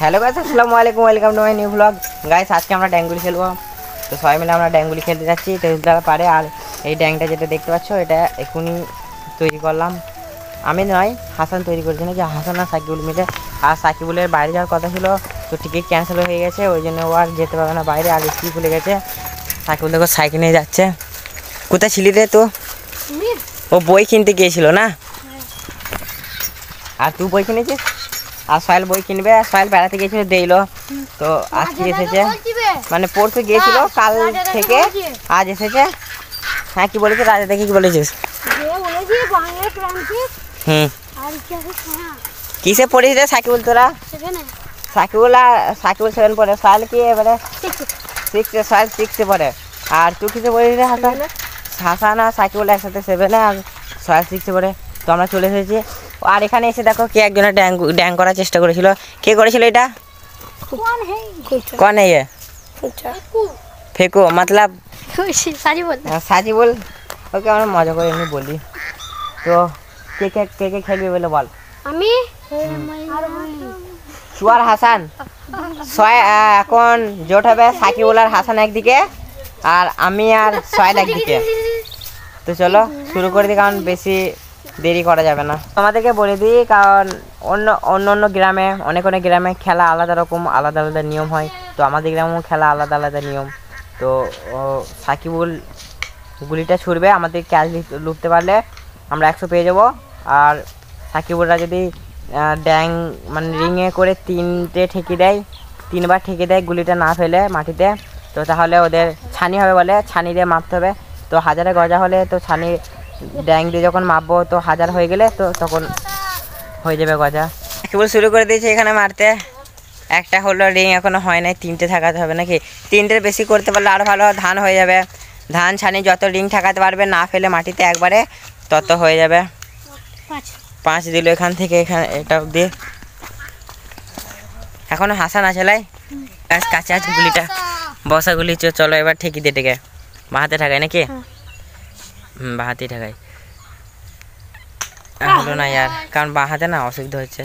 Hello guys अस्सलामु आलैकुम welcome to my new blog guys আজকে আমরা ড্যাঙ্গুলি খেলবো তো সবাই মিলে আমরা ড্যাঙ্গুলি খেলতে যাচ্ছি তেজদারা পারে আর এই ড্যাংটা যেটা দেখতে পাচ্ছ এটা এখনি তৈরি করলাম আমি নয় হাসান তৈরি করেছে নাকি হাসান আর সাকিবুল মিলে আর সাকিবুলের বাইরে যাওয়ার কথা ছিল তো টিকিট ক্যান্সেল হয়ে গেছে ওই জন্য ও আর যেতে পারবে না বাইরে আর স্কুল খুলে গেছে সাকিবুল দেখো সাইকেল নিয়ে যাচ্ছে কোথায় ছিলি রে তো ও বই কিনতে গিয়েছিল না আর তুই বই কিনেছিস আর সোহেল বই কিনবে সোহেল বেড়াতে গিয়েছিল দিলো তো আজকে এসেছে মানে পড়তে গিয়েছিল কাল থেকে আজ এসেছে হ্যাঁ কি বলেছিস রাজা দেখি কি বলেছিস কিসে পড়িস রে সাকিবুল তোরা সাকিবুল 7 পড়ে সোহেল কি এবারে 6 সোহেল 6 পড়ে আর তুই কিসে পড়িস রে হাসান আর সাকিবুল একসাথে 7 আর সোহেল 6 পড়ে তো আমরা চলে এসেছি আর এখানে এসে দেখো কে একজনের ড্যাং করার চেষ্টা করেছিল কে করেছিল এটা কোন है ये फेंको मतलब সাজিবুল ওকে আমরা মজা করে এমনি বলি তো কে কে কে কে খেলবে বলে বল আমি সুয়ার হাসান এখন জোট হবে সাকিবুল আর হাসান একদিকে আর আমি আর সোহেল একদিকে তো চলো শুরু করে দিই কারণ বেশি দেরি করা যাবে না আমাদেরকে বলে দিই কারণ অন্য গ্রামে অনেক গ্রামে খেলা আলাদা রকম আলাদা আলাদা নিয়ম হয় তো আমাদের গ্রামেও খেলা আলাদা আলাদা নিয়ম তো সাকিবুল গুলিটা ছুড়বে আমাদের ক্যাচ লুটতে পারলে আমরা 100 পেয়ে যাব আর সাকিবুলরা যদি ড্যাং মানে রিংয়ে করে 3টে ঠেকে দেয় 3বার ঠেকে দেয় গুলিটা না ফেলে মাটিতে তো তাহলে ওদের ছানি হবে বলে ছানি দিয়ে মাপতে হবে তো 1000 গজা হলে তো ছানি ড্যাং দিয়ে যখন মাপবো তো 1000 হয়ে গেলে তো তখন হয়ে যাবে গজা কেবল শুরু করে দিয়েছে এখানে মারতে একটা হলো রিং এখনো হয় নাই 3টে থাকাতে হবে নাকি 3টের বেশি করতে পারলে আরও ভালো ধান হয়ে যাবে ধান ছানি যত রিং ঠাকাতে পারবে না ফেলে মাটিতে একবারে তত হয়ে যাবে 5 দিল এখান থেকে এখানে এটা দিয়ে এখনো হাসান আছে লাই কাছে আছে গুলিটা বসা গুলি চলো এবার ঠেকি দিয়ে ঠেকে বাহাতে ঠাকায় নাকি বাহাতেই ঠাকাই হলো না यार কারণ বাহাতে না অসুবিধা হচ্ছে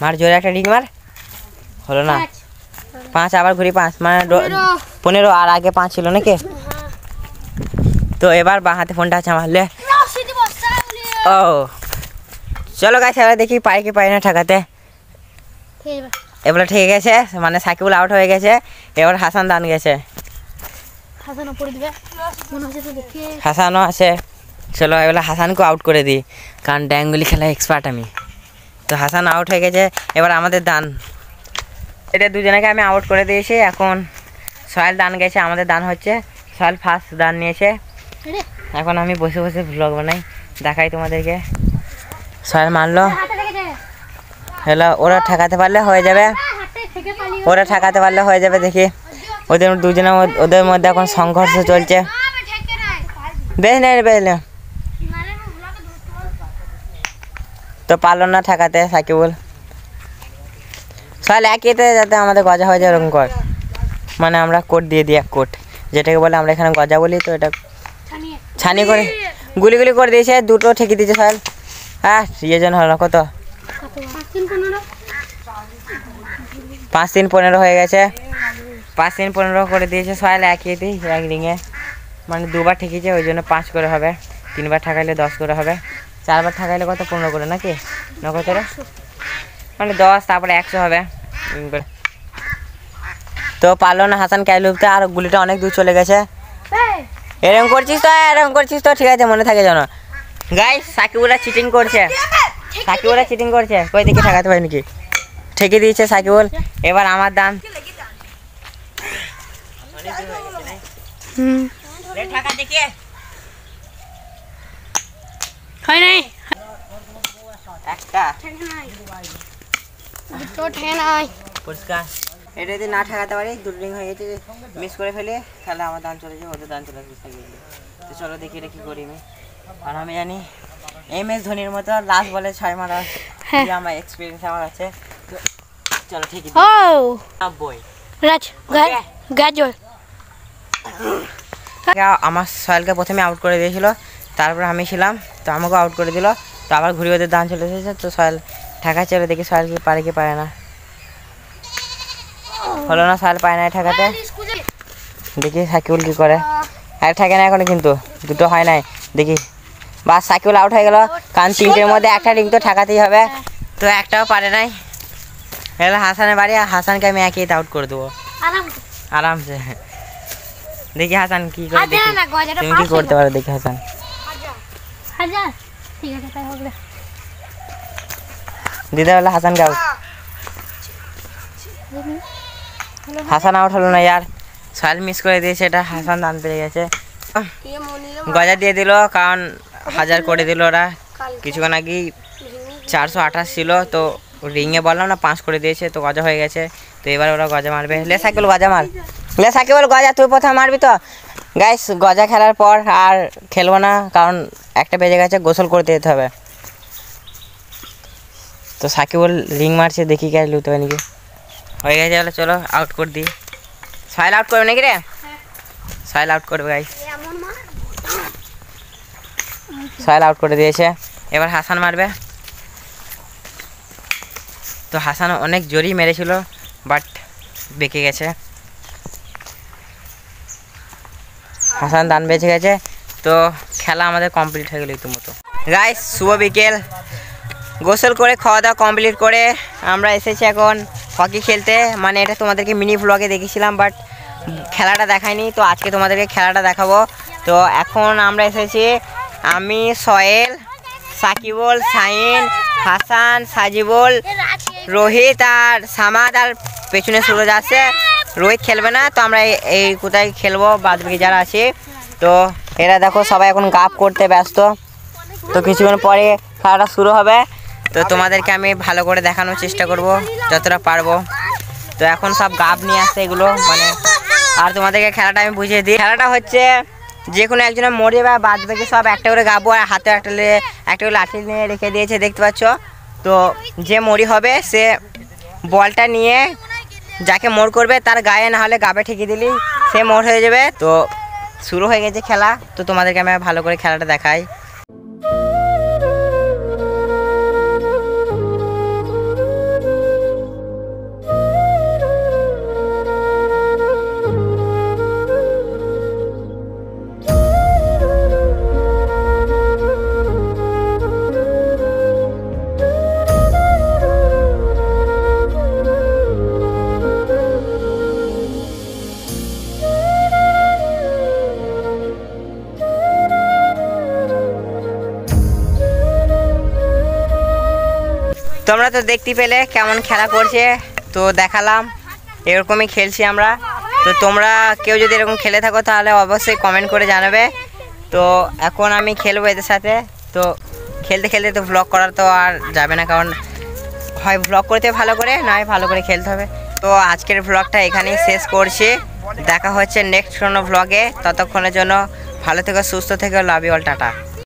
মার জোরে একটা রিং মার হলো না 5 আবার ঘুরি 5 মানে 15 আর আগে 5 ছিল নাকি তো এবার বাহাতে ফোনটা আছে মারলে ও চলো গাইস এবার দেখি পাই কি পাই না ঠাকাতে এবার ঠিক গেছে মানে সাকিবুল আউট হয়ে গেছে এবার হাসান দান গেছে হাসানও আছে চলো এবার হাসানকে আউট করে দিই কারণ ড্যাঙ্গুলি খেলা এক্সপার্ট আমি তো হাসান আউট হয়ে গেছে এবার আমাদের দান এটা দুজনকে আমি আউট করে দিয়েছি এখন সোহেল দান গেছে আমাদের দান হচ্ছে সোহেল ফার্স্ট দান নিয়েছে এখন আমি বসে বসে ব্লগ বানাই দেখাই তোমাদেরকে সোহেল মারলো হ্যালো ওরা ঠেকাতে পারলে হয়ে যাবে দেখি ওদের দুজনের ওদের মধ্যে এখন সংঘর্ষ চলছে বেশ নেই বেশ তো পারলো না ঠেকাতে সাকিবুল সোহেল একইতে যাতে আমাদের গজা হয়ে যায় ওরকম কর মানে আমরা কোট দিয়ে দিই এক কোট যেটাকে বলে আমরা এখানে গজা বলি তো এটা ছানি করে গুলি করে দিয়েছে দুটো ঠেকে দিয়েছে সোহেল হ্যাঁ ইয়ে জন হলো কত 5-3-15 হয়ে গেছে 5-3-15 করে দিয়েছে সোহেল একই এক রিংয়ে মানে 2বার ঠেকেছে ওই জন্য 5 করে হবে 3বার ঠাকাইলে 10 করে হবে 4বার ঠাকাইলে কত 15 করে নাকি না কত রে মানে 10 তারপরে 100 হবে তো পারলো না হাসান কাইলুপতে আর গুলিটা অনেক দূর চলে গেছে এরকম করছিস তো ঠিক আছে মনে থাকে জানো গাইস সাকিবুলরা চিটিং করছে কই দিকে ঠেকাতে পারি নাকি ঠেকে দিয়েছে সাকিবুল এবার আমার দান ঠাকা দেখে হয় নাই একটা তো ঠেকে নাই পরিষ্কার এটা যদি না ঠেকাতে পারি দুটো রিং হয়ে গেছে মিস করে ফেলে তাহলে আমার দান চলে যাবে ওদের দান চলে আসবে তো চলো দেখি এটা কি করি আমি আর আমি জানি MS ধোনির মতো লাস্ট বলে 6 মারা আমার এক্সপিরিয়েন্স আমার আছে তো চলো ঠিক আছে ও 90 রাজ গাজর আমার সোহেলকে প্রথমে আউট করে দিয়েছিল তারপর আমি ছিলাম তো আমাকে আউট করে দিল তো আবার ঘুরে ওদের দান চলে এসেছে তো সোহেল ঠেকা চলে দেখি সোহেল কি পারে না হলো না, সাল পায় না ঠেকাতে। দেখি সাকিবুল কি করে। এক ঠেকে না এখন, কিন্তু দুটো হয় নাই। দেখি বাস সাকিবুল আউট হয়ে গেল, কারণ তিনটের মধ্যে একটা রিং তো ঠেকাতেই হবে। তো একটাও পারে নাই। এবার হাসানের বাড়ি, আর হাসানকে আমি একই আউট করে দেবো আরামসে। দেখি হাসান কি করে, দেখি তুমি কি করতে পারো। দেখি হাসান, দিদা বলে হাসানকে আউট। হাসান আউট হলো না ইয়ার, সোহেল মিস করে দিয়েছে। এটা হাসান দান পেয়ে গেছে। গজা দিয়ে দিল, কারণ 1000 করে দিল ওরা। কিছুক্ষণ আগেই 428 ছিল, তো রিংয়ে বললাম না 5 করে দিয়েছে, তো গজা হয়ে গেছে। তো এবার ওরা গজা মারবে। লে সাকিবুল গজা মার, লে সাকিবুল গজা তুই প্রথমে মারবি তো। গাইস গজা খেলার পর আর খেলবো না, কারণ 1টা বেজে গেছে, গোসল করতে যেতে হবে। তো সাকিবুল রিং মারছে, দেখি কে লুতে হবে নাকি। হয়ে গেছে, বলে চলো আউট করে দিই। সোহেল আউট করবে নাকি রে? সোহেল আউট করবে গাইস, সোহেল আউট করে দিয়েছে। এবার হাসান মারবে। তো হাসান অনেক জোরেই মেরেছিল, বাট বেঁকে গেছে। হাসান দান বেঁচে গেছে। তো খেলা আমাদের কমপ্লিট হয়ে গেল ইতিমতো। গাইস শুভ বিকেল, গোসল করে খাওয়া দাওয়া কমপ্লিট করে আমরা এসেছি এখন হকি খেলতে। মানে এটা তোমাদেরকে মিনি ভ্লগে দেখিয়েছিলাম, বাট খেলাটা দেখাইনি। তো আজকে তোমাদেরকে খেলাটা দেখাবো। তো এখন আমরা এসেছি, আমি, সোহেল, সাকিবুল, শাহিন, হাসান, সাজিবুল, রোহিত আর সামাদ, আর পেছনে সুরজ আছে। রোহিত খেলবে না, তো আমরা এই কোথায় খেলবো বাদ বাকি যারা আছে। তো এরা দেখো সবাই এখন গাপ করতে ব্যস্ত। তো কিছুক্ষণ পরে খেলাটা শুরু হবে। তো তোমাদেরকে আমি ভালো করে দেখানোর চেষ্টা করব যতটা পারবো। তো এখন সব গাব নিয়ে আসছে এগুলো, মানে আর তোমাদেরকে খেলাটা আমি বুঝিয়ে দিই। খেলাটা হচ্ছে যে কোনো একজনের মরে বা বাদ বাকি সব একটা করে গাবো, আর হাতে একটা করে লাঠি নিয়ে রেখে দিয়েছে, দেখতে পাচ্ছ। তো যে মরি হবে সে বলটা নিয়ে যাকে মোড় করবে তার গায়ে, না হলে গাবে ঠেকিয়ে দিলি সে মোড় হয়ে যাবে। তো শুরু হয়ে গেছে খেলা। তো তোমাদেরকে আমি ভালো করে খেলাটা দেখাই। তোমরা তো দেখতে পেলে কেমন খেলা করছে, তো দেখালাম। এরকমই খেলছি আমরা। তো তোমরা কেউ যদি এরকম খেলে থাকো তাহলে অবশ্যই কমেন্ট করে জানাবে। তো এখন আমি খেলবো এদের সাথে। তো খেলতে খেলতে তো ভ্লগ করার তো আর যাবে না, কারণ হয় ভ্লগ করতে ভালো করে, নয় ভালো করে খেলতে হবে। তো আজকের ভ্লগটা এখানেই শেষ করছি। দেখা হচ্ছে নেক্সট কোনো ভ্লগে। ততক্ষণের জন্য ভালো থেকো, সুস্থ থেকো, লাভ ইউ অল, টাটা।